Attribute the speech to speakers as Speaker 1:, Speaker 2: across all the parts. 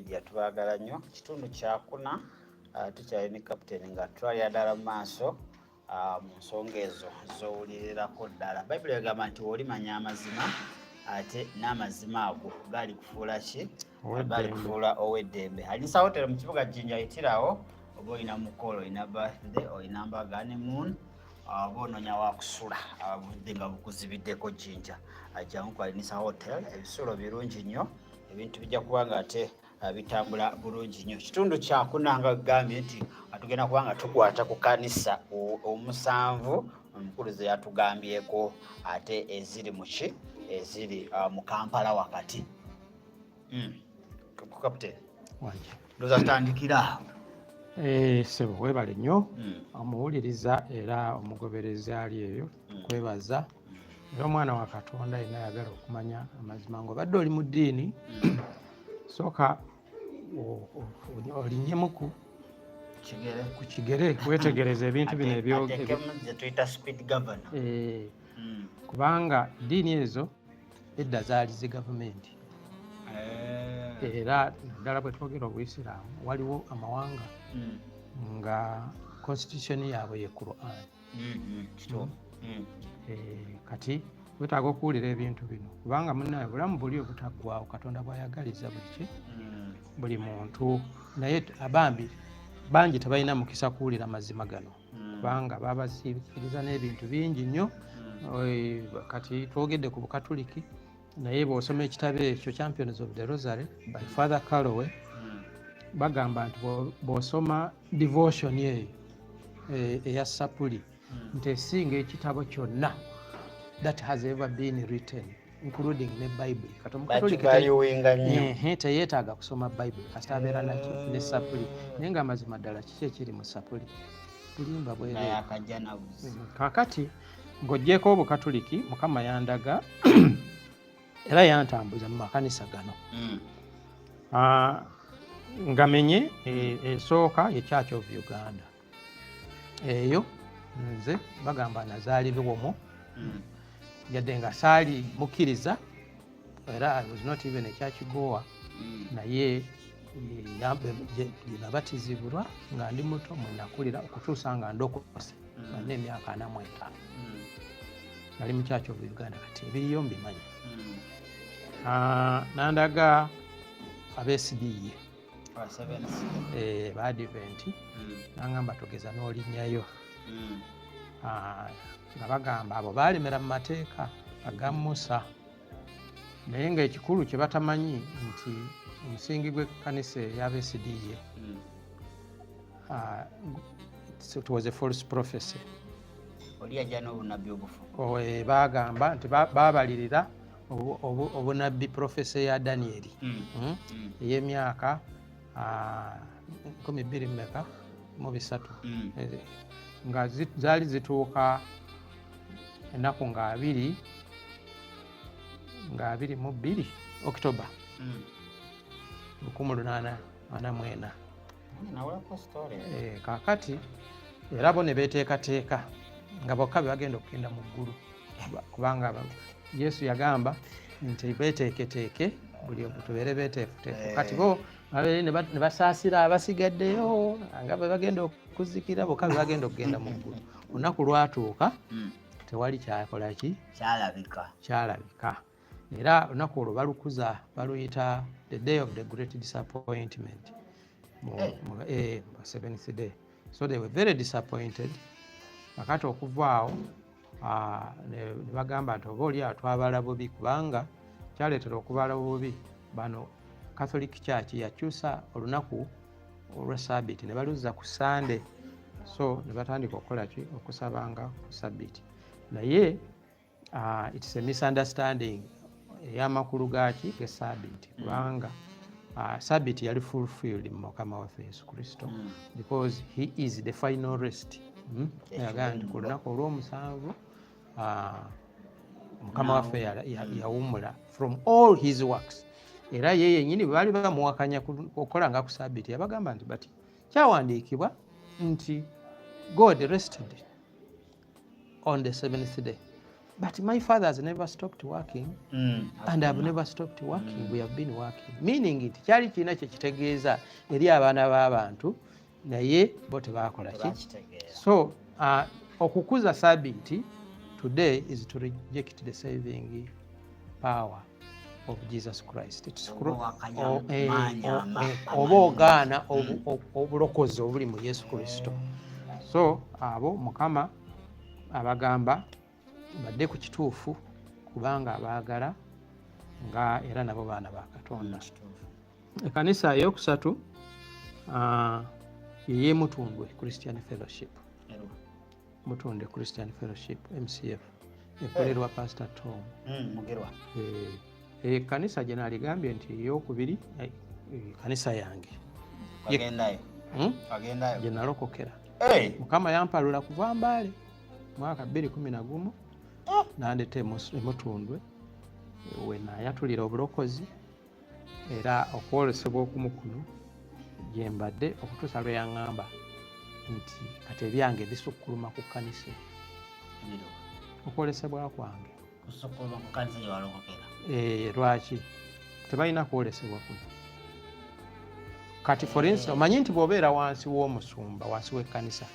Speaker 1: Media tubaagala nnyo. Kitundu kyakuna tukyali ne Captain nga twalya ddala mu maaso mu nsonga ezo z'owulirirako ddala. Bayibuli egamba nti olimanya amazima ate n'amazima ago gali kufuula ki? Gali kufuula ow'eddembe. Alinsa Hotel mu kibuga Jinja yitirawo oba olina mukolo, olina birthday, olina mbaga honeymoon, oba onoonya wakusula obudde nga bukuzibiddeko Jinja. Ajjangu ku Alinsa Hotel, ebisulo birungi nnyo, ebintu bijja kuba nga ate bitambula bulungi nnyo. Kitundu kyakunanga gambye nti atugenda kuba nga tukwata ku kanisa omusanvu omukulu ze yatugambyeko ate eziri muki eziri mu Kampala wakati. Captain ndoza tutandikira
Speaker 2: sebo webale nnyo omuwuliriza era omugobereza ali eyo kwebaza era omwana wa Katonda yenna ayagala okumanya amazima ng'obadde oli mu ddiini sooka olinyemu ku kigere wetegereza ebintu bino kubanga ddiini ezo edda zaali zi gavumenti era ddala bwe twogera Obuyisiraamu waliwo amawanga nga constitution yaabwe ye Quran. Kati wetaaga okuwulira ebintu bino kubanga munnaye bulamu buli obutaggwaawo Katonda bw'ayagaliza buli muntu, naye abambi bangi tebalina mukisa kuwulira mazima gano kubanga babasiikiriza n'ebintu bingi nnyo. Kati twogedde ku Bukatuliki naye bw'osoma ekitabo ekyo Champions of the Rosary by Father Calloway bagamba nti bw'osoma devotion eyo eya sapuli nti esinga ekitabo kyonna that has ever been written including ne Bible. Kati Omukatoliki teyeetaaga kusoma Bible kasita abeera ne sapuli, naye nga amazima ddala kiki ekiri mu sapuli bulimba bwereere. Kaakati ng'oggyeko Obukatoliki Mukama yandaga era yantambuza mu makanisa gano ngamenye esooka ye Church of Uganda. Eyo nze bagamba nazaalibwa omwo yadde nga saali mukkiriza era I was not even a church goer, naye nabatizibwa nga ndi muto mwe nakulira okutuusa nga ndokose n'emyaka 45 nali mu Church of Uganda. Kati ebiriyo mbimanyi. Nandaga abeesidiye baadiventi nangamba togeza n'olinnyayo nga bagamba abo baalemera mu mateeka aga Musa, naye ng'ekikulu kye batamanyi nti omusingi gw'ekkanisa ey'abeesidiye it was a false prophecy. Bagamba nti baabalirira obunabbi profesa ya Danieli ey'emyaka 23 nga zaali zituuka ennaku nga 22 October 1844. Kaakati era bo ne beeteekateeka nga bokka be bagenda okugenda mu ggulu kubanga Yesu yagamba nti beeteeketeeke buli omu tubeere beeteefuteefu. Kati bo ne basaasira abasigaddeyo nga be bagenda okuzikira bokka be bagenda okugenda mu ggulu. Olunaku lwatuuka tewali kyakola ki kyalabika. Era olunaku olwo balukuza baluyita the day of the great disappointment, seventh day. So they were very disappointed. Kakati okuvaawo ne bagamba nti oba oli atwabala bubi kubanga kyaleetera okubala bubi bano Catholic Church yakyusa olunaku olwa Sabiti ne baluzza ku Sunday. So ne batandika okukola ki okusabanga ku Sabiti. Naye it's a misunderstanding ey'amakulu gaaki ge Sabiti kubanga Sabiti yali fulfilled mu Mukama waffe Yesu Kristo because he is the final rest. Yagamba nti ku lunaku olw'omusanvu Mukama waffe yawummula from all his works. Era ye yennyini bwe baali bamuwakanya okukola nga ku Sabiti yabagamba nti bati kyawandiikibwa nti God rested on the seventh day. But my father has never stopped working and I've never stopped working. We have been working. Meaning it kyali kirina kye kitegeeza eri abaana b'abantu naye bo tebaakola ki. So okukuza sabbiiti today is to reject the saving power of Jesus Christ. Oba ogaana obulokozi obuli mu Yesu Kristo. So abo Mukama abagamba badde ku kituufu kubanga abaagala nga era nabo baana ba Katonda. Ekkanisa eyokusatu ye Mutundwe Christian Fellowship. Mutundwe Christian Fellowship MCF ekolerwa Pastor Tom Mugerwa. Ekkanisa gye naligambye nti eyokubiri kanisa yange agendayo gye nalokokera. Mukama yampalula kuva Mbale mwaka 2011 nandeta Mutundwe we nayatulira obulokozi era okwolesebwa okumu kuno gye mbadde okutuusa lwe yaŋŋamba nti kati ebyange bisukkuluma ku kkanisa. Okwolesebwa kwange lwaki tebalina kwolesebwa kuno kati for instance omanyi nti bw'obeera wansi w'omusumba wansi w'ekkanisa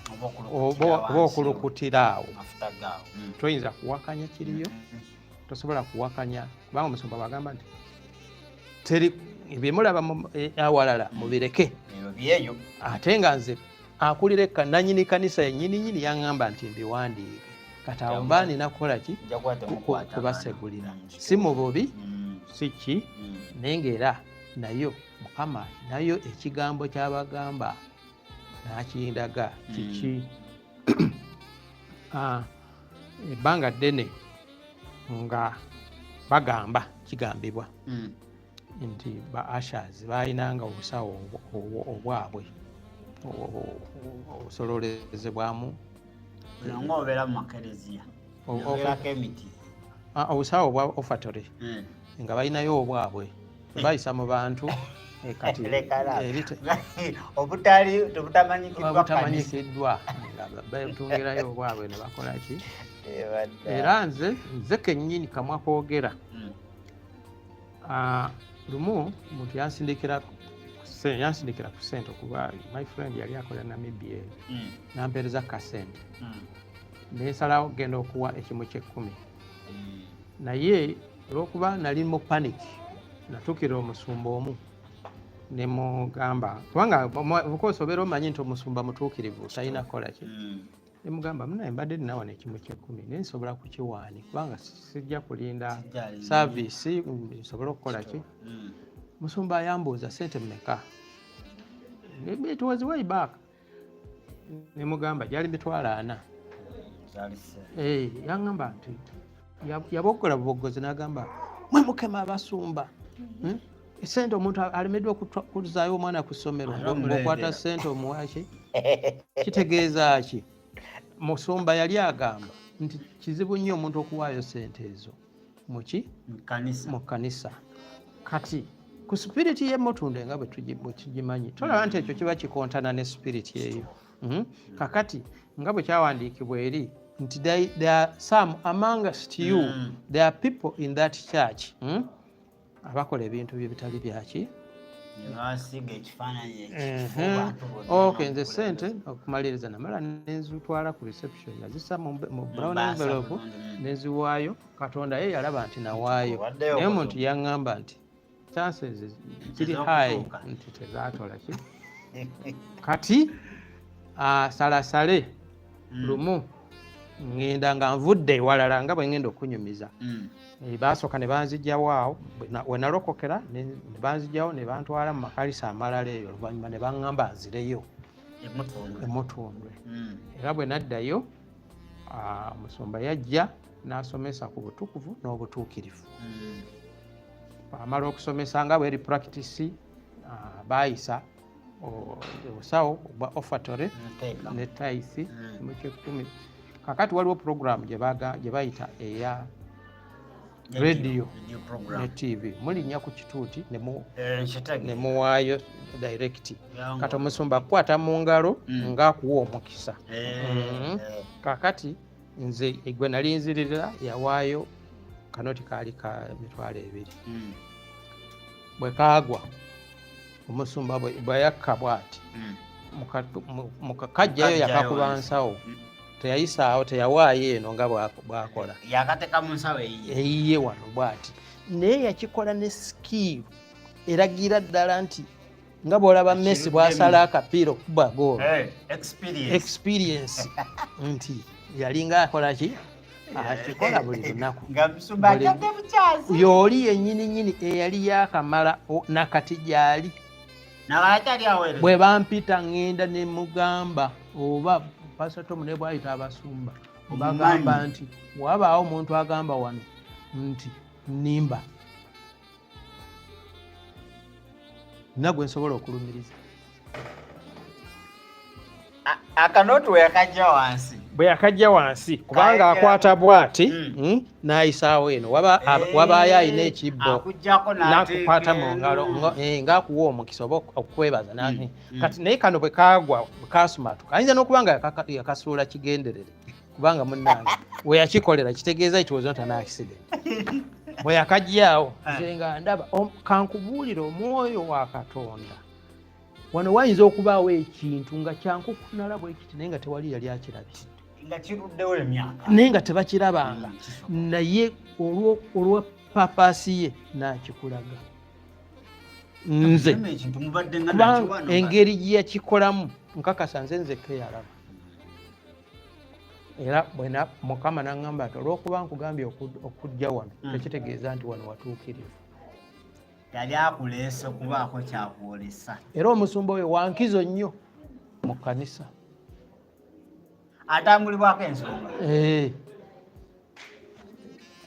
Speaker 2: oba okulukutira awo toyinza kuwakanya kiriyo, tosobola kuwakanya kubanga omusumba bagamba nti teri byemulaba awalala mubireke. Ate nga nze akulira nannyini kanisa yennyini yaŋŋamba nti mbiwandiike kati awo mba nina kukola ki kubasegulira si mu bubi si ki naye ng'era nayo Mukama nayo ekigambo ky'abagamba n'akindaga kiki. Ebbanga ddene nga bagamba kigambibwa nti ba ushers balinanga obusawo obwabwe obusololezebwamu
Speaker 1: ng'obeera mu makereziya obeerako emiti
Speaker 2: obusawo obwa ofatory nga balinayo obwabwe bayisa mu bantu kati obutamanyikiddwa nga batungirayo obwabwe ne bakola ki. Era nze kennyini kamwa koogera lumu omuntu yansindikira ku ssente okuba my friend yali akola Namibia nampeereza kasente nensalawo genda okuwa ekimu ky'ekkumi naye olw'okuba nali mu panic natuukira omusumba omu ne mugamba kubanga of obeera omanyi nti omusumba mutuukirivu talina kukola ki ne mugamba munaye mbadde ninawo n'ekimu ky'ekkumi naye nsobola kukiwaani kubanga sijja kulinda saavisi nsobole okukola ki. Musumba ayambuuza sente mmeka it was way back ne mugamba gyali 40. Yaŋŋamba nti yabogola bubogozi n'agamba mwe mukema abasumba esente omuntu alemeddwa okuzaayo omwana ku ssomero ng'okwata sente omuwaki kitegeeza ki. Musumba yali agamba nti kizibu nnyo omuntu okuwaayo sente ezo mu kkanisa. Kati ku sipiriti y'Emutundwe nga bwe tugimanyi tolaba nti ekyo kiba kikontana ne sipiriti eyo. Kakati nga bwe kyawandiikibwa eri nti there are some amongst you there are people in that church abakola ebintu bye bitali byaki. Nze sente okumaliriza namala nenzitwala ku reception nazisa mu brown envelope neziwaayo. Katonda ye yalaba nti nawaayo naye omuntu yaŋŋamba nti chances kiri high nti tezatola ki. Kati salasale lumu ngenda nga nvudde ewalala nga bwe ngenda okunyumiza baasooka ne banzijjawo awo we nalokokera ne banzijjawo ne bantwala mu makalisa amalala eyo oluvannyuma ne baŋŋamba nzireyo Emutundwe. Era bwe naddayo omusumba yajja n'asomesa ku butukuvu n'obutuukirivu. Amala okusomesa nga bweri practice baayisa obusawo obwa ofatory ne taisi mu ky'ekkumi. Kakati waliwo program gye bayita eya radio ne TV mulinnya ku kituuti ne muwaayo direct kati omusumba akukwata mu ngalo ng'akuwa omukisa. Kakati nze gwe nali nzirira yawaayo kanoti kaali ka $200 bwe kaagwa omusumba bwe yakka bw'ati mukakajjayo yakakuba nsawo teyayisaawo teyawaayo eno nga bw'akola
Speaker 1: yakateka mu nsawo
Speaker 2: eyiye wano bw'ati naye yakikola ne skill eragira ddala nti nga bw'olaba Messi bw'asala akapiira okuba goolo experience nti yalinga akola ki akikola buli lunaku y'oli yennyini eyali yakamala nakati gy'ali bwe bampita ŋŋenda ne mugamba oba pasatom ne bwayita abasumba bagamba nti wabaawo omuntu agamba wano nti nnimba nagwe nsobola okulumiriza
Speaker 1: akanoti bwe yakajja wansi
Speaker 2: kubanga akwata bw'ati n'ayisaawo eno wabaayo alina ekibbo n'akukwata mu ngalo ng'akuwa omukisa oba okwebaza kati naye kano bwe kagwa bwe kasumatuka ayinza n'okuba nga yakasuula kigenderere kubanga munnange we yakikolera kitegeeza it was not an accident bwe yakajjaawo nze nga ndaba kankubuulira omwoyo wa Katonda wano wayinza okubaawo ekintu nga kyankukunala bwe kiti naye nga tewali yali akirabye naye nga tebakirabanga naye olwa papaasi ye n'akikulaga nze kubanga engeri gye yakikolamu nkakasa nzekka eyalaba era bwena Mukama n'aŋŋamba nti olw'okuba nkugambye okujja wano tekitegeeza nti wano watuukirivu
Speaker 1: yali akuleese okubaako kyakwolesa
Speaker 2: era omusumba oyo wankizo nnyo mu kkanisa
Speaker 1: atambulibwako ensonga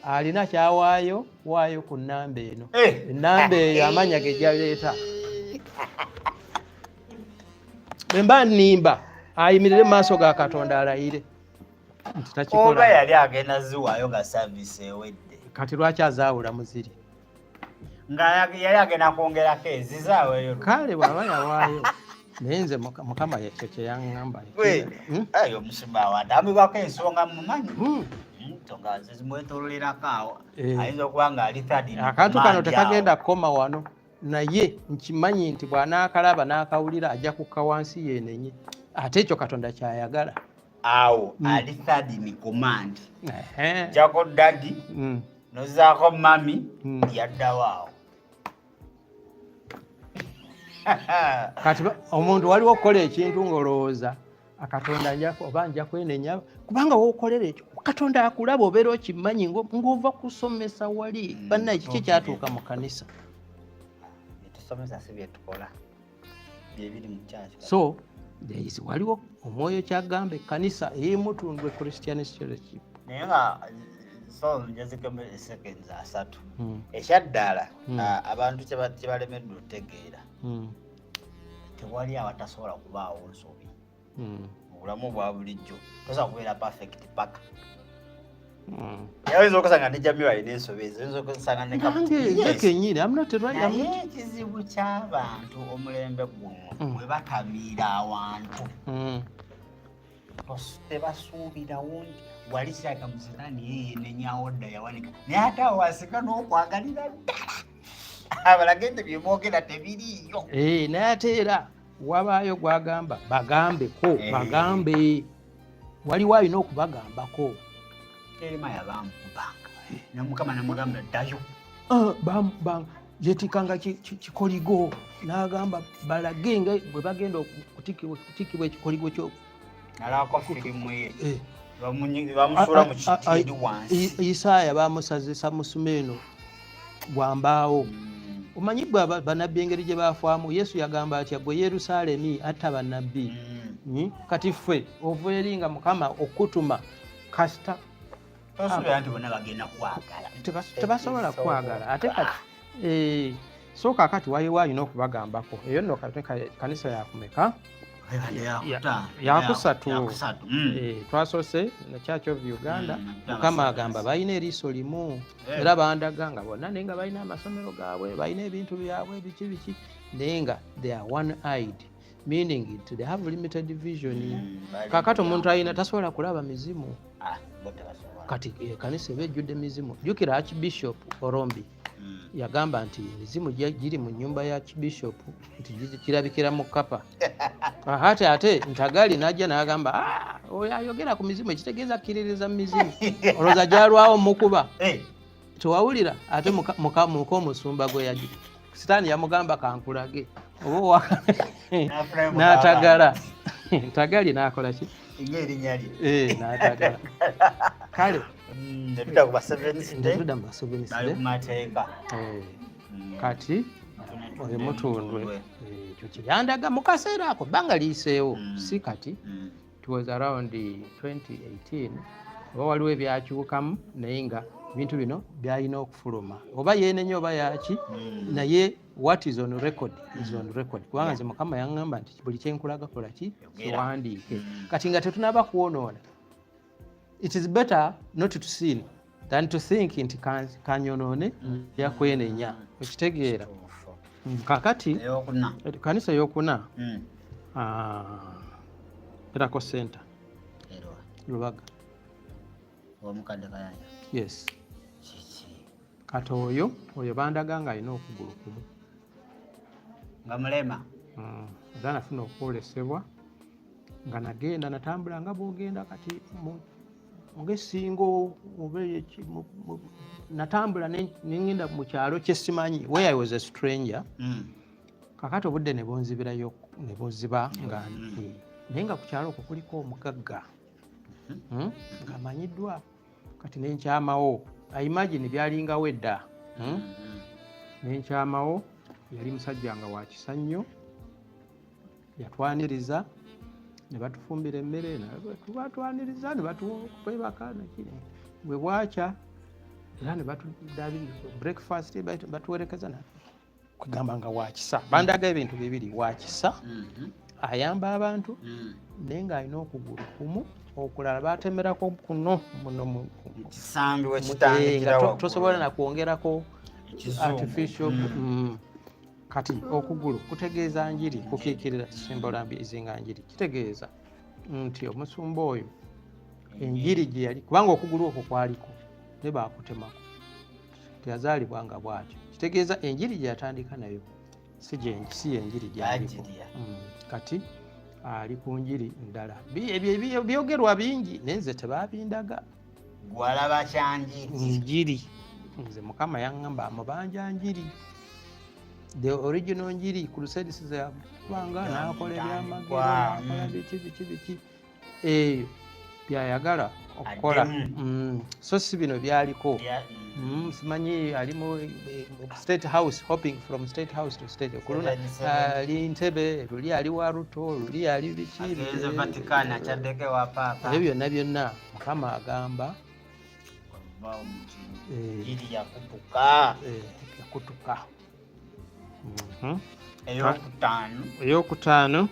Speaker 2: alina kyawaayo ku nnamba eno ennamba eyo amanya ge gyaleeta bwe mba nnimba ayimirire mu maaso ga Katonda alayire nti takikola
Speaker 1: oba yali agenda ziwaayo nga saavisi ewedde
Speaker 2: kati lwaki azaawula muziri
Speaker 1: nga yali agenda kwongerako ezizaaweyo
Speaker 2: kale bw'aba yawaayo naye nze Mukama ekyo kye yaŋŋamba
Speaker 1: ayo omusumba watambibwako ensonga mumanyi nga zimwetoololerako awo ayinza okuba nga ali
Speaker 2: akantu kano tekagenda kukoma wano naye nkimanyi nti bw'anaakalaba n'akawulira ajja kukka wansi yeenenye ate ekyo Katonda kyayagala
Speaker 1: awo ali third in command jako dadi nozaako mami yaddawo awo
Speaker 2: kati omuntu waliwo okukola ekintu ng'olowooza Katonda oba nja kwenenya kubanga wookolera ekyo Katonda akulaba obeera okimanyi ng'ova kusomesa wali bannaye kiki kyatuuka mu kanisa
Speaker 1: tusomesa si byetukola byebiri mu kyaki
Speaker 2: so waliwo omwoyo kyagamba ekkanisa ey'emutundwe Christian Fellowship
Speaker 1: naye nga so njazikemu seconds 3 ekyaddala abantu kye balemeddwa okutegeera tewali abatasobola kubaawo nsobi mu bulamu bwa bulijjo tosobola kubeera perfect paka yaweza okusanga ne Jamiru alina ensobi ezo oyinza okusanga ne
Speaker 2: kenyini
Speaker 1: naye ekizibu ky'abantu omulembe guno bwe batamiira awantu tebasuubirawo nti wali kiraka musitaani yeyenenyawo dda yawanika naye ate awo wasika n'okwagalira ddala abalage nti byemwogera tebiriiyo
Speaker 2: naye ate era wabaayo gwagamba bagambe waliwo alina okubagambako
Speaker 1: terimaya bamukubanga namukama namugamba ddayo
Speaker 2: yetikanga kikoligo n'agamba balage nga bwe bagenda okutikibwa ekikoligo kyo
Speaker 1: alako firimu ye bamusuula mu kitiiri wansi
Speaker 2: Isaaya bamusazisa musumeeno gwambaawo omanyi bwe bannabbi engeri gye bafaamu Yesu yagamba atya gwe Yerusaalemi atta bannabbi kati ffe ova eri nga Mukama okutuma kasita tebasobola kwagala ate kati so kakati waliwo alina okubagambako eyo nno kanisa yakumeka yakusatu twasoose na Church of Uganda Mukama agamba balina eriiso limu era bandaga nga bonna naye nga balina amasomero gaabwe balina ebintu byabwe biki naye nga they are one-eyed meaning they have limited vision kakati omuntu alina tasobola kulaba mizimu kati ekanisa eba ejjudde mizimu. Jjukira Archbishop Orombi yagamba nti emizimu giri mu nnyumba ya Archbishop nti kirabikira mu kkapa. Ate Ntagali n'ajja n'agamba oyo ayogera ku mizimu ekitegeeza akkiririza mu mizimu. Olowooza gyalwawo mukuba tewawulira ate muka omusumba gwe yaji sitaani yamugamba kankulage oba n'atagala. Ntagali n'akola ki? N'atagala. Kale
Speaker 1: nedda ku Seventh Day
Speaker 2: kati oyo mutundwe ekyo kyandaga mu kaseera ako bbanga liyiseewo si kati it was around 2018 oba waliwo ebyakyukamu naye nga ebintu bino byalina okufuluma oba yeenenya oba yaki naye what is on record is on record kubanga nze Mukama yaŋŋamba nti buli kyenkulaga kola ki kiwandiike kati nga tetunaba kuwonoona. It is better not to sin than to think nti kanyonoone yakwenenya okitegeera. Kakati kanisa eyokuna Miracle Center Lubaga. Yes. Kati oyo bandaga nga alina okugulu kumu
Speaker 1: nga mulema
Speaker 2: era nafuna okwolesebwa nga nagenda natambula nga bwogenda kati ngesingo natambula nengenda mu kyalo kyesimanyi where I was a stranger. Kakati obudde ne bunzibirayo ne buziba nga naye nga ku kyalo okwo kuliko omugagga ng'amanyiddwa kati nenkyamawo imagine byalingawo edda nenkyamawo yali musajja nga wa kisa nnyo yatwaniriza ne batufumbira emmere batwaniriza ne batwebaka nakiri bwe bwakya era ne batudabiriza breakfast batuwerekeza kugamba nga wakisa bandaga ebintu bibiri wakisa ayamba abantu naye nga alina okugulu kumu okulala batemerako kuno tosobola nakwongerako artificial kati okugulu kutegeeza njiri kukiikirira simbolambi ezinga njiri kitegeeza nti omusumba oyo enjiri gye yali kubanga okugulu okwo kwaliko ne baakutemako teyazaalibwanga bwatyo kitegeeza enjiri gye yatandika nayo si yenjiri gyaliko kati ali ku njiri ndala byogerwa bingi naye nze tebabindaga
Speaker 1: gwalaba kyanjiri
Speaker 2: njiri nze Mukama yaŋŋamba amubanja njiri the original njiri crusades zabanga nakola ebyamagero nakola biki eyo byayagala okukola so si bino byaliko simanyi ali mu state house hopping from state house to state kuluna ali Ntebe luli ali wa Ruto luli ali biki ebyo byonna Mukama agamba yakutuka eyokutaano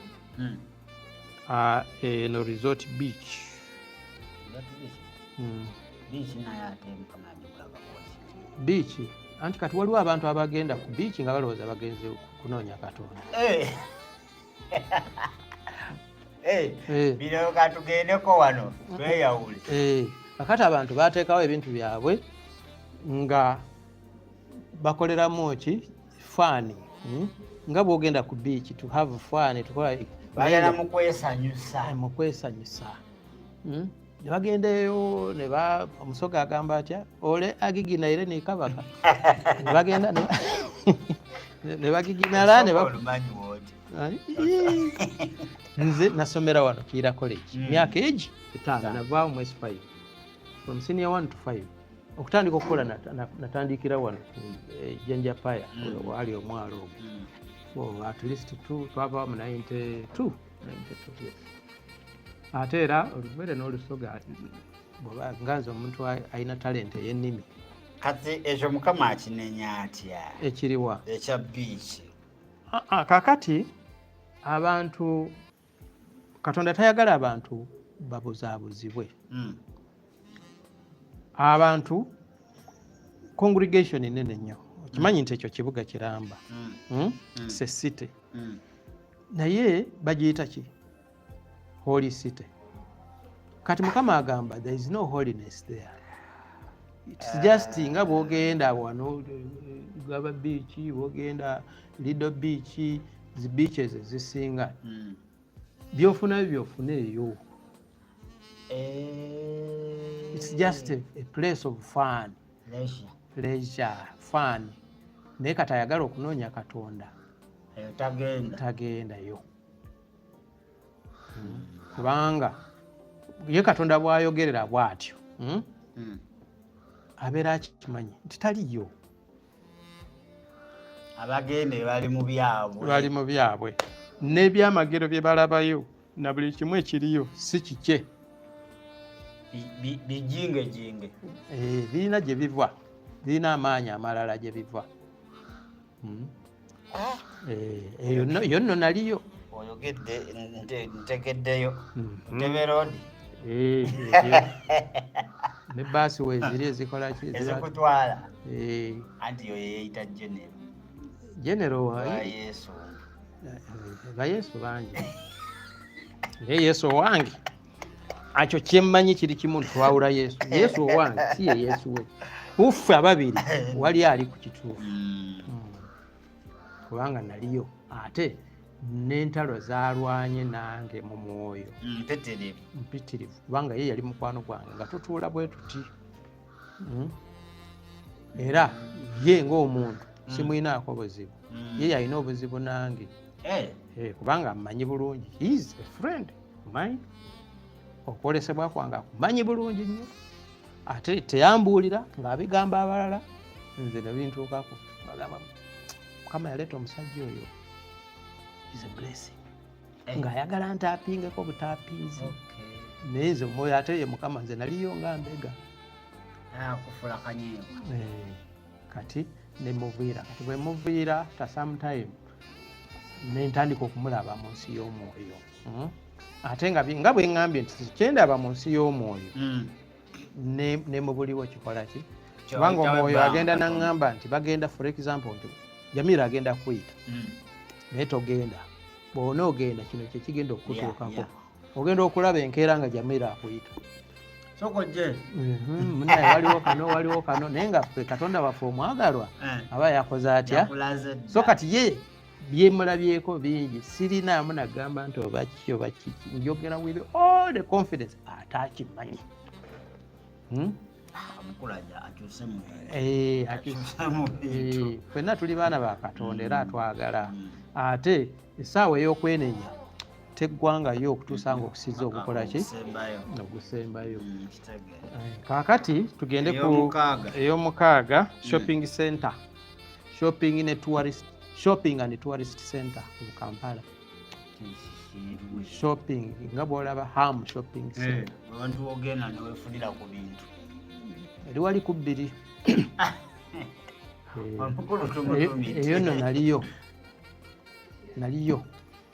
Speaker 2: eno Resort Beach beach anti kati waliwo abantu abagenda ku beach nga balowooza bagenze kunoonya Katonda
Speaker 1: bino katugendeko wano tweyawule
Speaker 2: kakati abantu bateekawo ebintu byabwe nga bakoleramu ki fani nga bwogenda ku beach to have fun tukola
Speaker 1: bayana
Speaker 2: mukwesanyusa ne bagendeyo omusoga agamba atya ole agiginaire ne kabaka ne bagenda ne bagiginala nze nasomera wano Kiira College myaka egi 5 navaawo mwezi 5 from senior 1 to 5 okutandika okukola natandikira wano Janja Paya wali omwalo ogwo at least 2 twavaawo mu 92 ate era oluvere n'olusoga bwoba nganze omuntu alina talent ey'ennimi
Speaker 1: kati ekyo Mukama akinenya atya
Speaker 2: ekiriwa
Speaker 1: ekya beach
Speaker 2: kakati abantu Katonda tayagala abantu babuzaabuzibwe abantu congregation nene nnyo okimanyi nti ekyo kibuga kiramba se city naye bagiyita ki Holy City kati Mukama agamba there is no holiness there. It's just nga bwogenda wano Gaba Beach, bwogenda Lido Beach, zi beaches ezisinga byofuna eyo. It's just a place of fun, leisure, fun. Naye kati ayagala okunoonya Katonda tagendayo. Kubanga ye Katonda bw'ayogerera bw'atyo abeera akimanyi nti taliyo.
Speaker 1: Abagende bali mu byabwe n'ebyamagero bye balabayo na buli kimu ekiriyo si kike. Bijinge
Speaker 2: birina gye biva, birina amaanyi amalala gye biva. Eyo nno naliyo
Speaker 1: oyogedde ntegeddeyo Ntebe Road
Speaker 2: ne baasi weeziri ezikola ki
Speaker 1: ezikutwala anti yo yeeyita
Speaker 2: Genero wa
Speaker 1: Yesu
Speaker 2: Yesu bangi ye Yesu wange akyo kyemmanyi kiri kimu twawula Yesu owange si ye Yesu we uffe ababiri wali ali ku kituufu kubanga naliyo ate n'entalo zaalwanye nange mu mwoyo mpitirivu kubanga ye yali mukwano gwange nga tutuula bwe tuti era ye ng'omuntu simuyinaako buzibu ye yalina obuzibu nange kubanga mmanyi bulungi. He is a friend mine. Okwolesebwa kwange akumanyi bulungi nnyo ate teyambuulira ng'abigamba abalala nze ne bintuukako bagamba Mukama yaleeta omusajja oyo is a blessing ng'ayagala ntaapingeko butaapinzi naye nze omwoyo ate ye Mukama nze naliyo nga mbega
Speaker 1: kufula kanyeebwa
Speaker 2: kati ne muviira kati bwe muviira ta sometime ne ntandika okumulaba mu nsi y'omwoyo ate nga bwe ŋŋambye nti kyendaba mu nsi y'omwoyo ne mu buliwo kikola ki kubanga omwoyo agenda naŋŋamba nti bagenda for example nti Jamira agenda kuyita naye togenda bw'onoogenda kino kye kigenda okutuukako ogenda okulaba enkeera nga Jamira akuyita munaye waliwo kano naye nga ffe Katonda waffe omwagalwa aba yakoze atya so kati ye byemulabyeko bingi sirinaamu nagamba nti oba kiki oba kiki njogera with all the confidence ate akimanyi ffenna tuli baana ba Katonda era atwagala ate essaawa ey'okwenenya teggwangayo okutuusa nga okusiza okukola ki okusembayo. Kaakati tugende ku ey'omukaaga shopping center shopping and tourist center mu Kampala. Shopping nga bw'olaba Ham shopping center
Speaker 1: abantu ogenda newefunira ku bintu
Speaker 2: eri wali ku bbiri eyo nno naliyo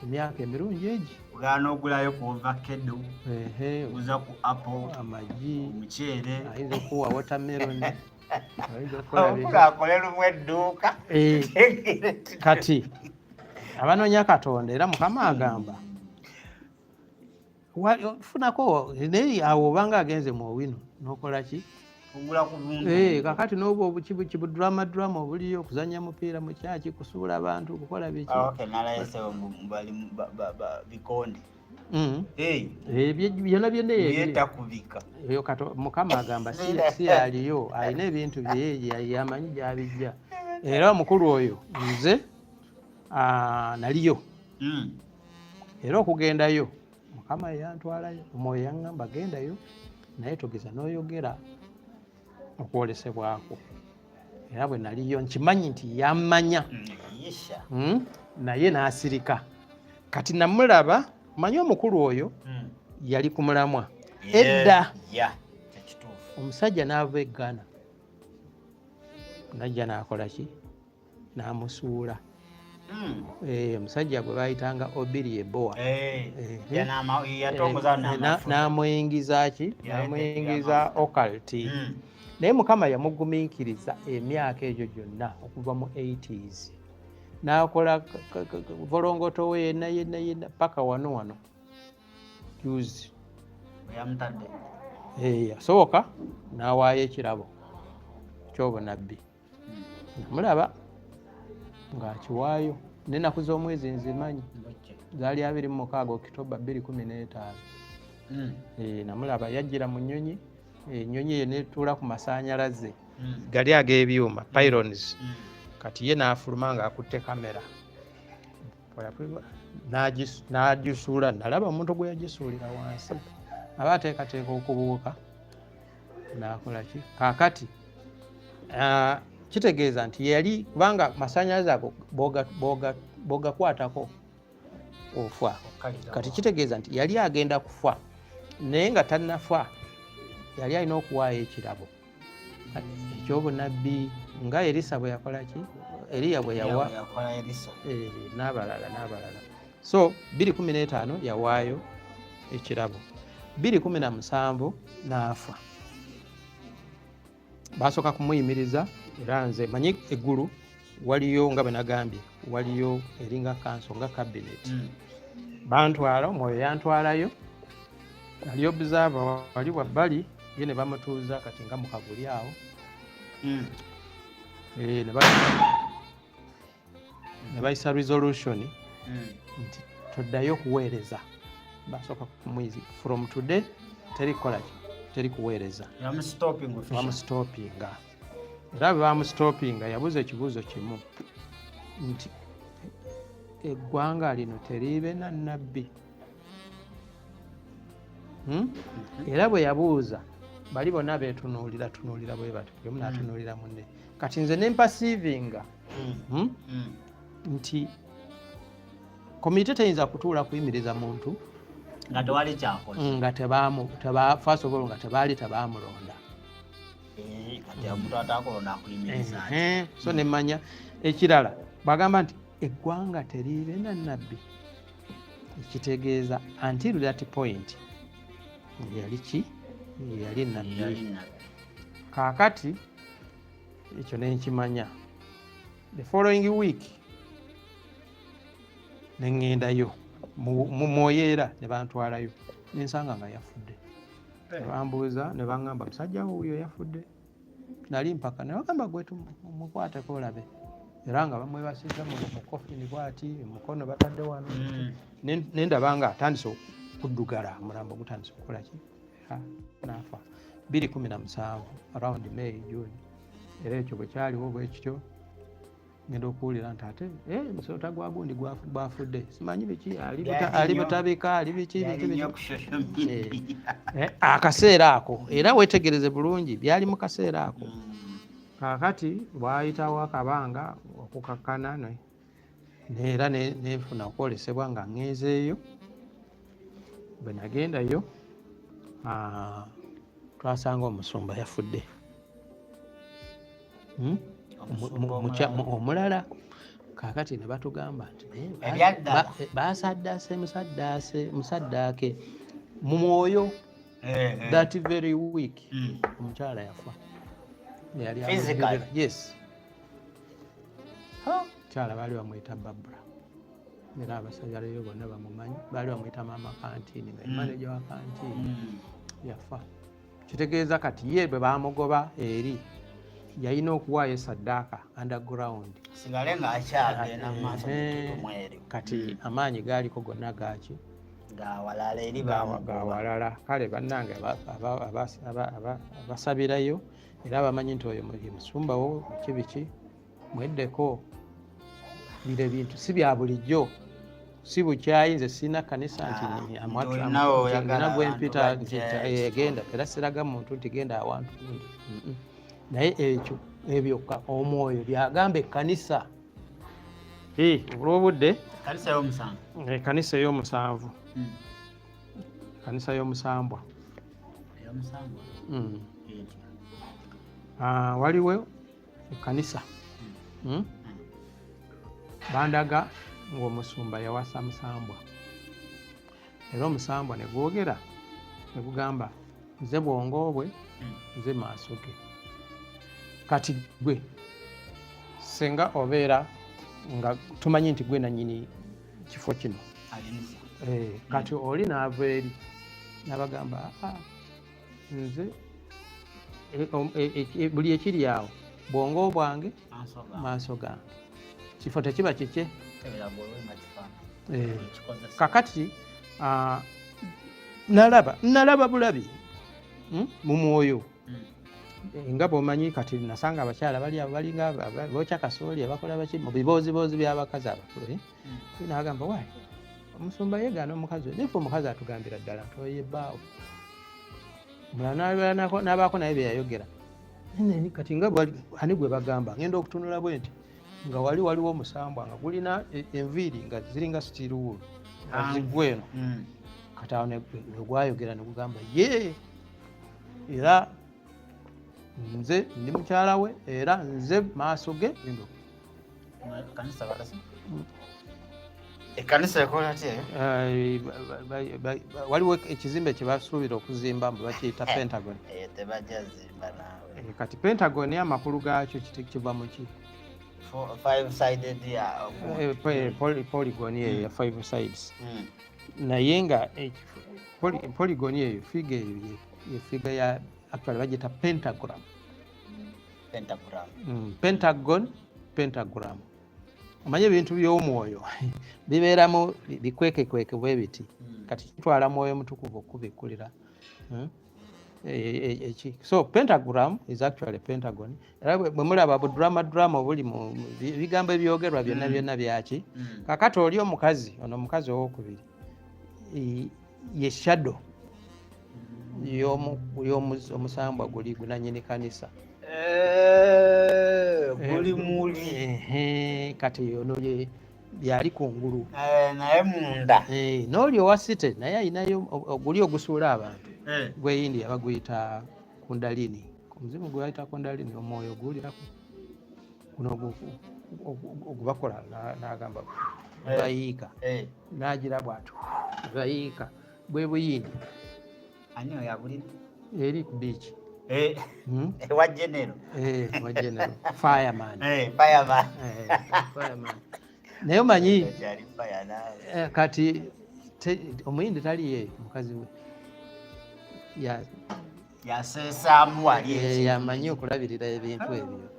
Speaker 2: emyaka emirungi egi
Speaker 1: ogaana ogulayo ku ovakkedo oguza ku apple
Speaker 2: amagi
Speaker 1: omuceere
Speaker 2: ayinza okuwa watermelon
Speaker 1: akole lumu edduuka
Speaker 2: kati abanoonya Katonda era Mukama agamba funako naye awo obanga agenze mu owino n'okola ki kakati n'oba kibudrama obuliyo okuzanya mupiira mu kyaki kusuula abantu kukola biki byonna eyo Mukama agamba si aliyo alina ebintu bye yamanyi gyabijja era omukulu oyo nze naliyo era okugendayo Mukama yantwalayo omwoyo yaŋŋamba gendayo naye togeza n'oyogera okwolesebwako era bwe naliyo nkimanyi nti yammanya naye n'asirika kati namulaba manyi omukulu oyo yali ku mulamwa edda omusajja n'ava e Ghana najja n'akola ki n'amusuula omusajja gwe bayitanga Obiri Ebowa n'amuyingiza ki n'amuyingiza occult naye Mukama yamugumiikiriza emyaka egyo gyonna okuva mu 80s n'akola volongoto we yenna paka wano juzi
Speaker 1: yamutadde
Speaker 2: yasooka n'awaayo ekirabo ky'obunabbi namulaba ng'akiwaayo n'ennaku z'omwezi nzimanyi zaali 26 Okitoba 2015 namulaba yajjira mu nnyonyi ennyonyi eyo netuula ku masaanyalaze gali ag'ebyuma pylons kati ye n'afuluma ng'akutte kamera n'agisuula nalaba omuntu gwe yagisuulira wansi aba ateekateeka okubuuka n'akola ki kaakati kitegeeza nti yali kubanga masaanyalaze ago bw'ogakwatako ofa kati kitegeeza nti yali agenda kufa naye nga tannafa yali alina okuwaayo ekirabo ekyobunabbi nga Erisa bwe yakola ki Eriya bwe yawa n'abalala so 2015 yawaayo ekirabo 2017 n'afa basooka kumuyimiriza era nze manyi eggulu waliyo nga bwe nagambye waliyo eringa kanso nga cabinet bantwala omwoyo yantwalayo ali observe wali wabbali ye ne bamutuuza kati nga mukabuli awo ne bayisa resolution nti toddayo kuweereza basooka kumwizi from today teri kuweereza bamustoppinga era bwe bamustoppinga yabuuza ekibuuzo kimu nti eggwanga lino teriibe na nnabbi era bwe yabuuza bali bonna beetunuulira bwe bati buli omu n'atunuulira munne kati nze ne mpasiivinga nti komite teyinza kutuula kuyimiriza muntu
Speaker 1: nga tewali kyakola
Speaker 2: nga first of all nga tebaali tebaamulonda
Speaker 1: kati omuntu atakulonda akuyimiriza
Speaker 2: so nemmanya ekirala bagamba nti eggwanga teriibe na nnabbi ekitegeeza until that point yali ki yali nnabbi kaakati ekyo nenkimanya the following week neŋŋendayo mu Mwoyeera ne bantwalayo nensanga nga yafudde bambuuza ne baŋŋamba musajja wuuyo yafudde nali mpaka ne bagamba gwe tumukwateko olabe era nga bamwebasiza mu kofini bwati mukono batadde wano nendaba nga atandise okuddugala omulambo gutandise okukola ki naafa 2017 around May June era ekyo bwe kyaliwo bwe kityo ngenda okuwulira nti ate musota gwa gundi gwafudde simanyi biki ali butabika ali biki akaseera ako era wetegereze bulungi byali mu kaseera ako kaakati bwayitawo akabanga okukakkana era nefuna okwolesebwa nga ŋŋezeeyo bwe nagendayo twasanga omusumba yafudde omulala kaakati ne batugamba nti basaddaase musaddaake mu mwoyo that very week omukyala yafa yes mukyala baali bamwyita Babura era abasajjaleyo bonna bamumanyi baali bamwyita maama kantini nga manager wa kantini yafa kitegeeza kati ye bwe bamugoba eri yalina okuwaayo saddaaka underground
Speaker 1: sigale nga akyagenda maaso mweri
Speaker 2: kati amaanyi gaaliko gonna gaaki
Speaker 1: gawalala eri
Speaker 2: gawalala kale bannange abasabirayo era bamanyi nti oyo musumbawo biki mweddeko bire bintu si bya bulijjo si bukyayi nze sirina kanisa nti amwatulina gwempita genda era siraga muntu nti genda awantu naye ekyo ebyoka omwoyo byagamba ekkanisa olw'obudde ekkanisa ey'omusanvu ekkanisa y'omusambwa waliwo ekkanisa bandaga ng'omusumba yawasa musambwa era omusambwa ne gwogera ne gugamba nze bwongo bwe nze maaso ge kati gwe senga obeera nga tumanyi nti gwe nanyini kifo kino kati oli naava eri n'abagamba nze buli ekiri awo bwongo bwange maaso gange kifo tekiba kike kakati nalaba bulabi mu mwoyo nga bw'omanyi kati nasanga abakyala bali abo balinga bookya kasooli abakola baki mu biboozibozi by'abakazi abakulu nagamba waayi omusumba yeegaana omukazi nefe omukazi atugambira ddala nti oyo ebbaawo mulala n'abaako naye byeyayogera kati nga ani gwe bagamba ngenda okutunula bwe nti nga waliwo omusambwa nga gulina enviiri nga ziringa sitiiruwulu nga ziggweno kati awo negwayogera negugamba ye era nze ndi mukyala we era nze maaso ge
Speaker 1: ekkanisa ekola atya
Speaker 2: waliwo ekizimbe kye basuubira okuzimba mbu bakiyita Pentagon.
Speaker 1: Tebajja zimba naawe
Speaker 2: kati Pentagon amakulu gaakyo kiva mu ki polygon eyo ya 5 sides naye nga polygon eyo figa eyo ye figa ya actually bagiyita pentagram omanye ebintu by'omwoyo bibeeramu bikwekekweke bwe biti kati kitwala mwoyo mutukuvu okubikkulira so pentagram is actually pentagon era bwe mulaba budrama obuli mu bigambo ebyogerwa byonna byaki kakati oli omukazi ono omukazi owokubiri ye shadow y'omusambwa guli gunanyini kanisa
Speaker 1: guli muli
Speaker 2: kati ono byali kungulu
Speaker 1: naye munda
Speaker 2: n'oli owa site naye ayinayo oguli ogusuula abantu gweyindi abaguyita kundalini omuzimu gwe bayita kundalini omwoyo guwulirako guno ogubakola n'agamba bayiika n'agira bw'atyo bayiika bwe buyindi
Speaker 1: ani oyo abulina
Speaker 2: eri ku biiki
Speaker 1: wa genero
Speaker 2: fireman naye omanyi kati omuyindi taliye mukazi we
Speaker 1: yasesaamu wali
Speaker 2: yamanyi okulabirira ebintu ebyo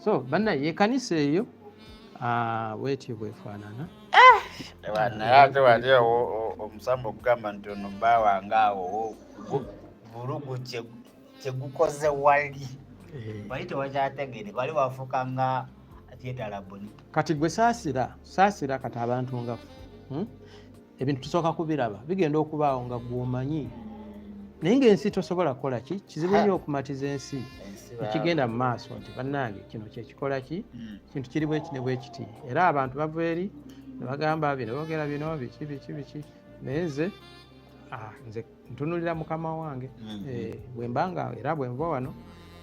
Speaker 2: so bannaye ekanisa eyo bwetyo bwefaanana
Speaker 1: naye ate wali omusamba okugamba nti ono bba wange awo bulugu kyegukoze wali wali tewakyategere wali wafuuka nga atyedalabuni
Speaker 2: kati gwe saasira kati abantu ngafu ebintu tusooka kubiraba bigenda okubaawo nga gwomanyi naye ng'ensi tosobola kukola ki kizibu nnyo okumatiza ensi ekigenda mu maaso nti bannange kino kyekikola ki kintu kiri bweki ne bwekiti era abantu bava eri ne bagamba bino boogera bino biki naye nze ntunulira mukama wange bwe mbanga era bwe nva wano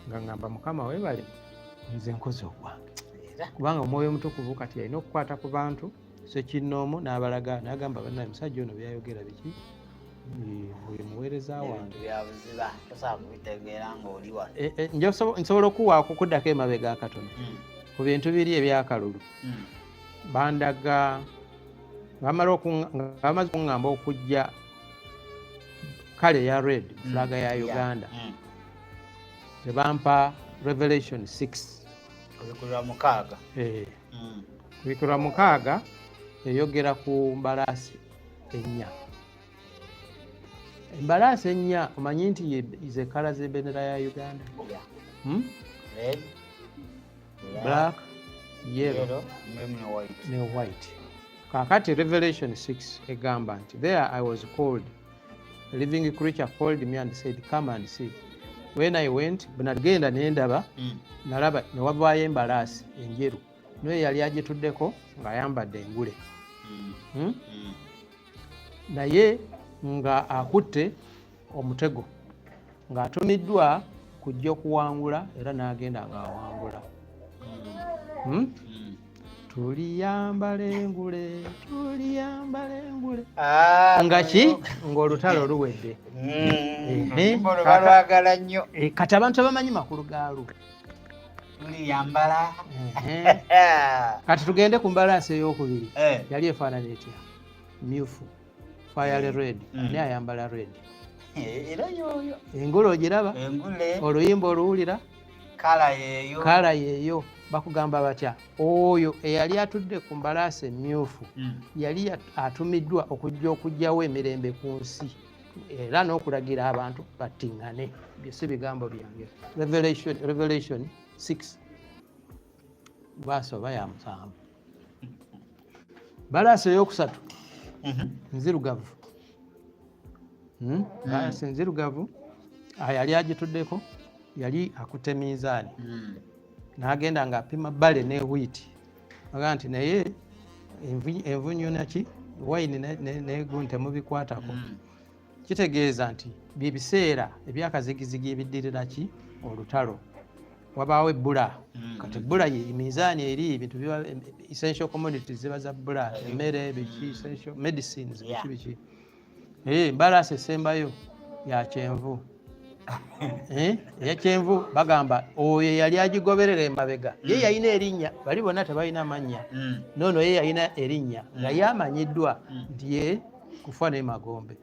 Speaker 2: nga ngamba mukama weebale nze nkoze ogwange kubanga omwoyo omutukuvu kati alina okukwata ku bantu sekinnoomu n'abalaga n'agamba bannaye musajja ono byayogera biki buli muweereza wange nsobola okuwaako kuddako emabega akatono ku bintu biri ebyakalulu bandaga bamaze okuŋŋamba okujja kale ya red flaga ya Uganda tebampa Revelation 6 kubikulwa mukaaga eyogera ku mbalaasi ennya embalaasi ennya omanyi nti ze kala z'ebendera ya Uganda
Speaker 1: red,
Speaker 2: black, yellow ne white kakati Revelation 6 egamba nti there I was called a living creature called me and said come and see when I went bwenagenda nendaba nalaba newavaayo embalaasi enjeru naye yali agituddeko ng'ayambadde engule naye nga akutte omutego ng'atumiddwa kujja okuwangula era n'agenda ng'awangula tuliyambala engule nga ki ng'olutalo luwedde
Speaker 1: balwagala nnyo
Speaker 2: kati abantu abamanyi makulu gaalwo
Speaker 1: tuliyambala
Speaker 2: kati tugende ku mbalaasi ey'okubiri yali efaanana etya myufu fire red naye ayambala red
Speaker 1: era yoyo
Speaker 2: engule ogiraba
Speaker 1: engule
Speaker 2: oluyimba oluwulira
Speaker 1: kala
Speaker 2: yeeyo bakugamba batya oyo eyali atudde ku mbalaasi emmyufu yali atumiddwa okujjawo emirembe ku nsi era n'okulagira abantu battiŋŋane si bigambo byange Revelation 6 bwasoba ya 7 mbalaasi eyokusatu nzirugavu mbalaasi nzirugavu yali agituddeko yali akutte minzaani n'agenda ng'apima bbale ne wiiti aga nti naye envunyu naki wayini negundi temubikwatako kitegeeza nti bye biseera ebyakazigizigi ebiddirira ki olutalo wabaawo ebbula kati ebbula ye minzaani eri ebintu biba essential commodities ziba za bbula emmere biki essential medicines biki mbalaasi esembayo ya kyenvu eyakyenvu bagamba oyo yali agigoberera emabega ye yalina erinnya bali bonna tebalina mannya noono ye yalina erinnya nga yamanyiddwa nti ye kufa n'emagombe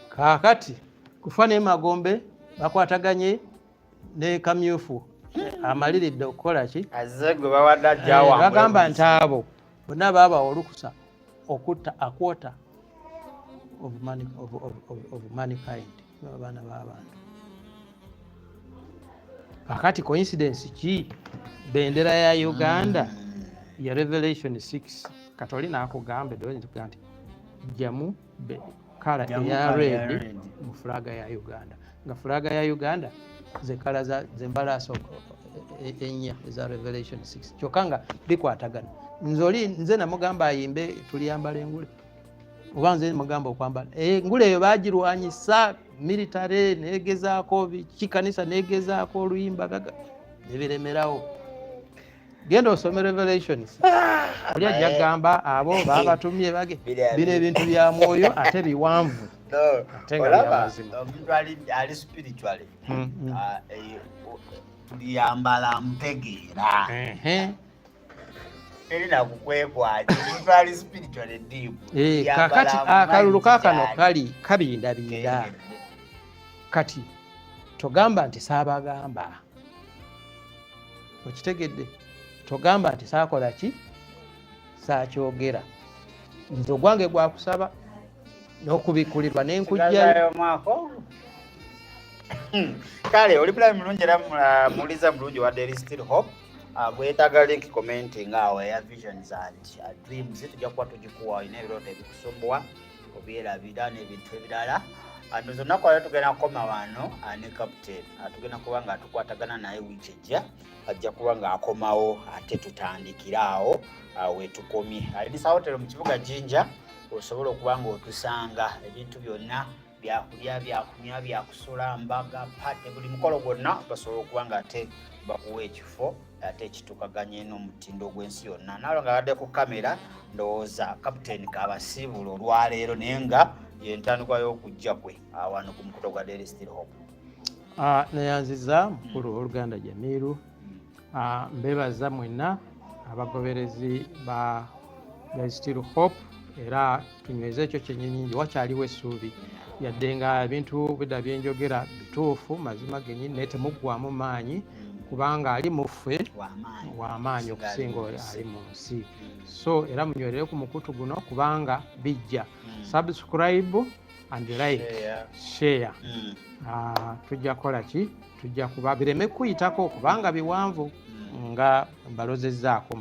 Speaker 2: kaakati kufa n'emagombe bakwataganye ne kamyufu amaliridde okukola ki bagamba nti abo bonna baabawa olukusa okutta akwota of mankind abaana b'abantu kakati coincidence ki bendera ya Uganda ya Revelation 6 katoli naakugamba eddoboozi nti jamu kala eya red mu fulaga ya Uganda nga fulaga ya Uganda ze kala zembalaasi ennya eza Revelation 6 kyokka nga bikwatagana nze namugamba ayimbe tuliyambala engule oba nze mugamba okwambala engule eyo bagirwanyisa military negezaako kikanisa negezaako oluyimba gaga nebiremerawo genda osome Revelations oli ajja kugamba abo babatumye bage bino ebintu bya mwoyo ate biwanvu ate nga byamazima
Speaker 1: omuntu ali spiritually tuliyambala mtegeera erina kukwekwaja omuntu ali spiritually deep
Speaker 2: kakati akalulu kaakano kali kabindabinda kati togamba nti saabagamba okitegedde togamba nti saakola ki saakyogera nze ogwange gwakusaba n'okubikulirwa nenkujjayo
Speaker 1: kale oli bulabi mulungi era muwuliza mulungi wa There is Still Hope bwetaaga link commenting awo eya visions and dreams tujja kuba tugikuwa olina ebirooto ebikusumbuwa obyerabira n'ebintu ebirala ndoza olunaku aleo tugenda kukoma wano ne captain tugenda kuba nga tukwatagana naye wiiki ejja ajja kuba nga akomawo ate tutandikira awo wetukomye alidisa hotelo mu kibuga Jinja osobola okuba nga otusanga ebintu byonna byakulya byakunywa byakusula mbaga pate buli mukolo gwonna basobola okuba nga ate bakuwa ekifo ate kitukaganye n'omutindo gw'ensi yonna nalo nga badde ku kamera ndowooza captain kabasiibula olwaleero naye nga yentandikwa y'okujja kwe wano ku mukuto gwa There is Still Hope.
Speaker 2: Neyanziza mukulu w'Oluganda Jamiru mbebaza mwenna abagoberezi ba There is Still Hope era tunyweza ekyo kyennyingi wakyaliwo essuubi yadde nga ebintu bidda byenjogera bituufu mazima gennyini naye temuggwamu maanyi kubanga ali muffe w'amaanyi okusinga ali mu nsi so era munywerere ku mukutu guno kubanga bijja subscribe and like share tujja kukola ki tujja kuba bireme kuyitako kubanga biwanvu nga mbalozezzaako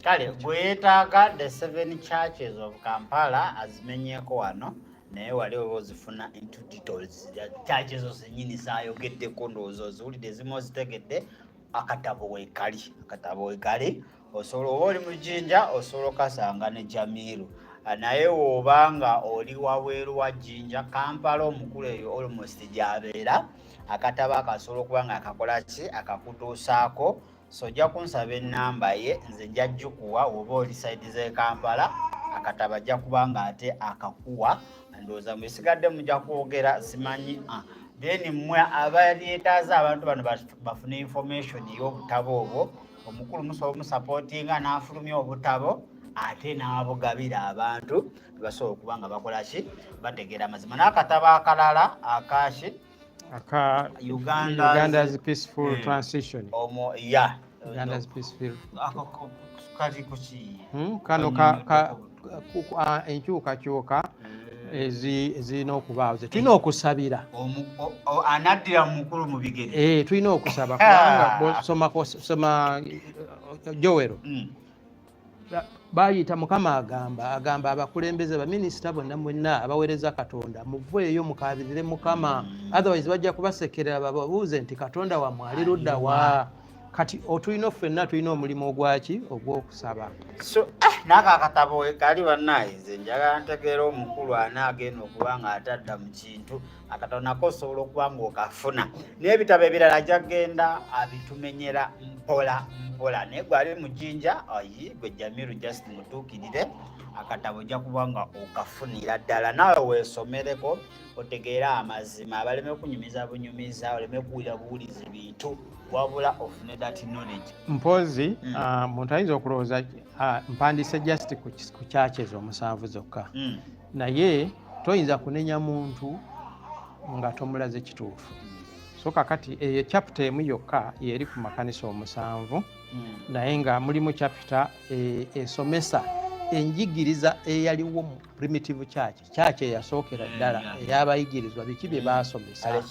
Speaker 1: kale bwetaaga the 7 churches of Kampala azimenyeeko wano naye wali oba ozifuna into details churches ezo zennyini zaayogeddeko ndowooza oziwulidde ezimu ozitegedde akatabo weekali osobola oba oli mu Jinja osobola okasanga ne Jamiru naye woba nga oli wabweru wa Jinja Kampala omukulu eyo almost gy'abeera akatabo akasobola okuba nga akakola ki akakutuusaako so ojja kunsaba ennamba ye nze nja jjukuwa oba oli side z'e Kampala akatabo ajja kuba nga ate akakuwa ndowooza mwesigadde mujja kwogera simanyi then mmwe abalyetaaza abantu bano bafune information y'obutabo obwo omukulu musobola omusupportinga n'afulumya obutabo ate n'abugabira abantu basobola okuba nga bakola ki bategeera amazima. N'akatabo akalala akaki
Speaker 2: Uganda's Peaceful Transition. Uganda's Peaceful.
Speaker 1: Kati kuki
Speaker 2: kano enkyukakyuka ezirina okubaawo ze tulina okusabira
Speaker 1: anaddira mukulu mu bigere.
Speaker 2: Tulina okusaba kubanga bw'osoma Jowero bayita Mukama agamba abakulembeze baminisita bonna mwenna abaweereza Katonda muveeyo mukabirire Mukama, otherwise bajja kubasekerera bababuuze nti Katonda wammwe ali ludda wa. Kati otulina ffenna tulina omulimu ogwaki ogw'okusaba.
Speaker 1: So n'ako akatabo kali bannaye nze njagala ntegeera omukulu anaagenda okuba nga atadda mu kintu akatabo nako osobola okuba ng'okafuna. N'ebitabo ebirala ajja kgenda abitumenyera mpola naye gwe ali mu jjinja gwe Jamiru just mutuukirire akatabo ojja kuba nga okafunira ddala naawe weesomereko otegeera amazima abaleme okunyumiza bunyumiza oleme kuwulira buwuliza bintu wabula ofune that knowledge.
Speaker 2: Mpozi muntu ayinza okulowooza mpandiise just ku kyakyezo omusanvu zokka naye toyinza kunenya muntu nga tomulaze kituufu. So kakati eyo chapter emu yokka yeri ku makanisa omusanvu naye nga mulimu chapter esomesa enjigiriza eyaliwo mu primitive church eyasookera ddala ey'abayigirizwa biki bye baasomesa.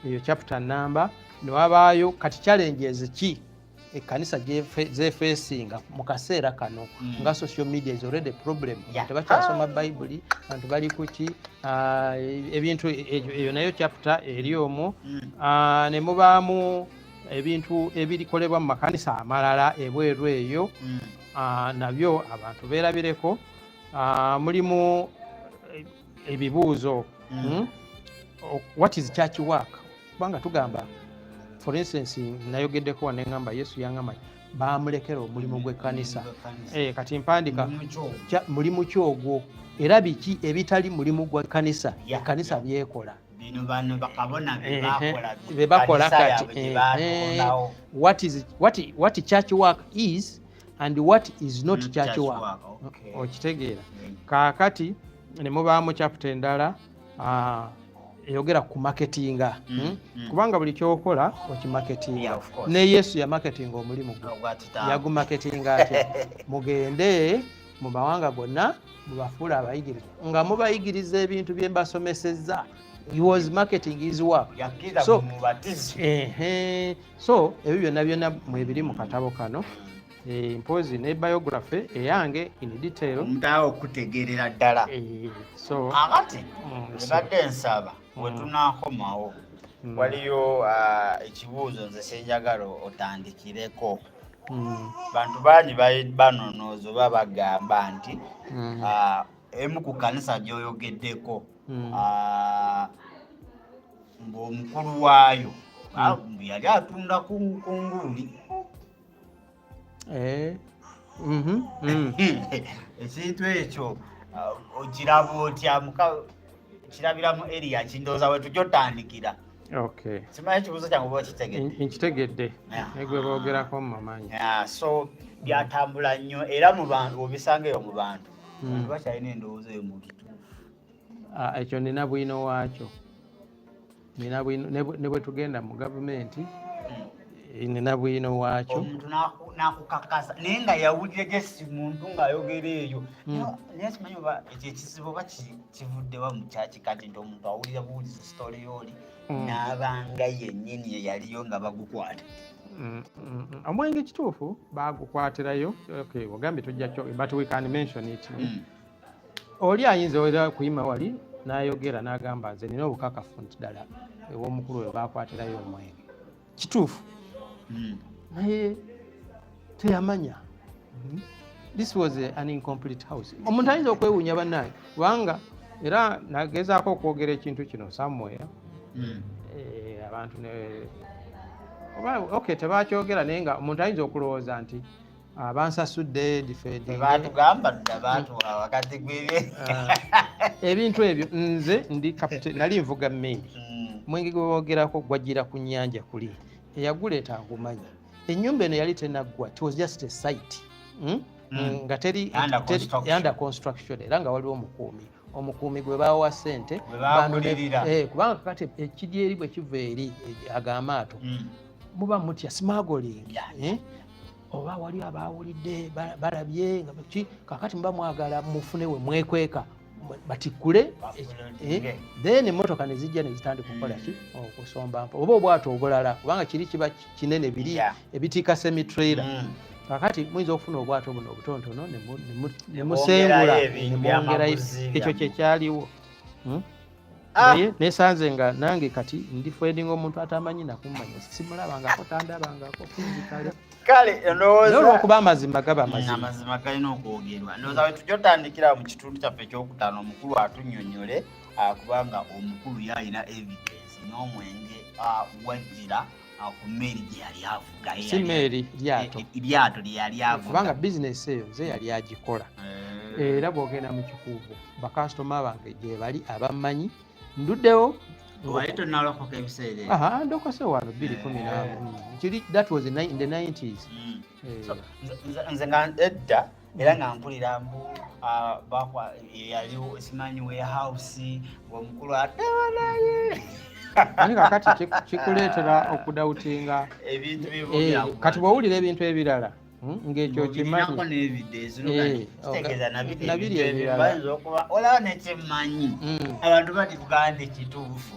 Speaker 2: Eyo chapter namba newabaayo kati challenges ki ekkanisa zefeesinga mu kaseera kano nga social media is already a problem. Abantu bakyasoma Bayibuli, abantu bali kuki ebintu eyo nayo chapter eri omwo. Ne mubaamu ebintu ebirikolebwa mu makanisa amalala ebweru eyo nabyo abantu beerabireko. Mulimu ebibuuzo what is church work kubanga tugamba for instance nayogeddeko wanengamba Yesu yangamba baamulekera omulimu gw'ekkanisa. Kati mpandika mulimu ki ogwo era biki ebitali mulimu gw'ekkanisa ekkanisa byekola bebakola kati what church work is and what is not church work. Okitegeera kaakati ne mubaamu chapter endala eyogera ku marketinga kubanga buli kyokola okimarketinga. Ne Yesu ya marketinga omulimu yagumarketinga atya mugende mu mawanga gonna mubafuula abayigiriza nga mubayigiriza ebintu bye mbasomesezza. He was marketing his work. So ebyo byonna byonna mwebiri mu katabo kano. Mpozi ne biography eyange in detail
Speaker 1: omudawo okutegeerera ddala.
Speaker 2: So
Speaker 1: akati ebadde nsaba wetunaakomawo waliyo ekibuuzo nze senjagala otandikireko. Bantu bangi banonooza oba bagamba nti emu ku kanisa gy'oyogeddeko ng'omukulu waayo yali atunda ku nguli. Ekintu ekyo okiraba otya kirabiramu Eriya kindooza we tujja otandikira. Simanyi ekibuuzo kyange oba okitegedde?
Speaker 2: Nkitegedde naye gwe boogerako mu mamanyi.
Speaker 1: So byatambula nnyo era obisangeyo mu bantu bakyalina endowooza eyo mu kituufu.
Speaker 2: Ekyo nina bwino waakyo ne bwe tugenda mu gavumenti nina bwino waakyo.
Speaker 1: Omuntu n'akukakasa naye nga yawulira gesi muntu ng'ayogera eyo. Naye simanyi oba ekyo ekizibu oba kivuddewa mu kyaki kati nti omuntu awulira buwuliza sitole y'oli n'abanga yennyini yeyaliyo nga bagukwata.
Speaker 2: Omwenge kituufu bagukwatirayo. Ogambye tujjakyo but we can mention it. Oli ayinza era kuyima wali n'ayogera n'agamba nze nina obukakafu nti ddala ew'omukulu we baakwatirayo omwenge. Kituufu naye teyamanya. This was an incomplete house. Omuntu ayinza okwewuunya bannaye kubanga era nagezaako okwogera ekintu kino somewhere abantu tebakyogera naye nga omuntu ayinza okulowooza nti bansasudde
Speaker 1: batugamba dda batuwa wakati gw'ebye
Speaker 2: ebintu ebyo. Nze ndi kapiteni nali nvuga mmindi mwenge gwe boogerako gwajjira ku nnyanja kuli eyaguleeta agumanya. Ennyumba eno yali tenaggwa, it was just a site. nga teri under construction era nga waliwo omukuumi gwe bawa ssente kubanga kakati ekiri eri bwe kiva eri ag'amaato muba mutya smuggling oba wali abawulidde balabye nga kakati muba mwagala mufune we mwekweka batikkule then emmotoka ne zijja ne zitandika okukola ki okusomba mpa oba obwato obulala kubanga kiri kiba kinene biri ebitiika semi-trailer kakati muyinza okufuna obwato buno obutonotono ne musengula ne mwongerayo ekyo kyekyaliwo naye nesanze nga nange kati ndi findinga omuntu atamanyi nakumanya simulabangako tandabangako fizikale
Speaker 1: kale
Speaker 2: olwokuba amazima gaba
Speaker 1: amazima galina okwogerwa ndowooza we tujja otandikira mu kitundu kyaffe ekyokutaano omukulu atunnyonnyole kubanga omukulu yalina evidence n'omwenge wajjira ku mmeeri gye yali avuga
Speaker 2: si mmeeri
Speaker 1: lyato lye yali avuga
Speaker 2: kubanga bizinesi eyo nze yali agikola era bw'ogenda mu kikuubo bakasitoma bange gye bali abammanyi nduddewo
Speaker 1: wali tonnalokoka ebiseera
Speaker 2: ndokose wano 2014 that was in the 90s
Speaker 1: nze nga edda era nga mpulira mbu yaliwo simanyi warehouse ng'omukulu atawanaye
Speaker 2: ani kakati kikuleetera okudawutinga kati bw'owulira ebintu ebirala ng'ekyo kimanyi nabiri ebirala
Speaker 1: olaba nekimmanyi abantu bati kuganda ekituufu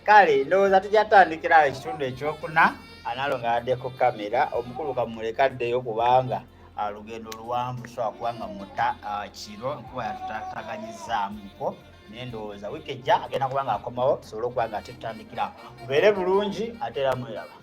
Speaker 1: kale ndowooza tujatandikira ekitundu ekyokuna analo ng'addeko kamera omukulu kamuleka addeyo kubanga lugendo luwanvu sobola kubanga muta kiro nkuba yatutaganyizaamuko naye ndowooza wiiki ejja agenda kubanga akomawo tusobole okuba nga tetutandikira mubeere bulungi ate era mweraba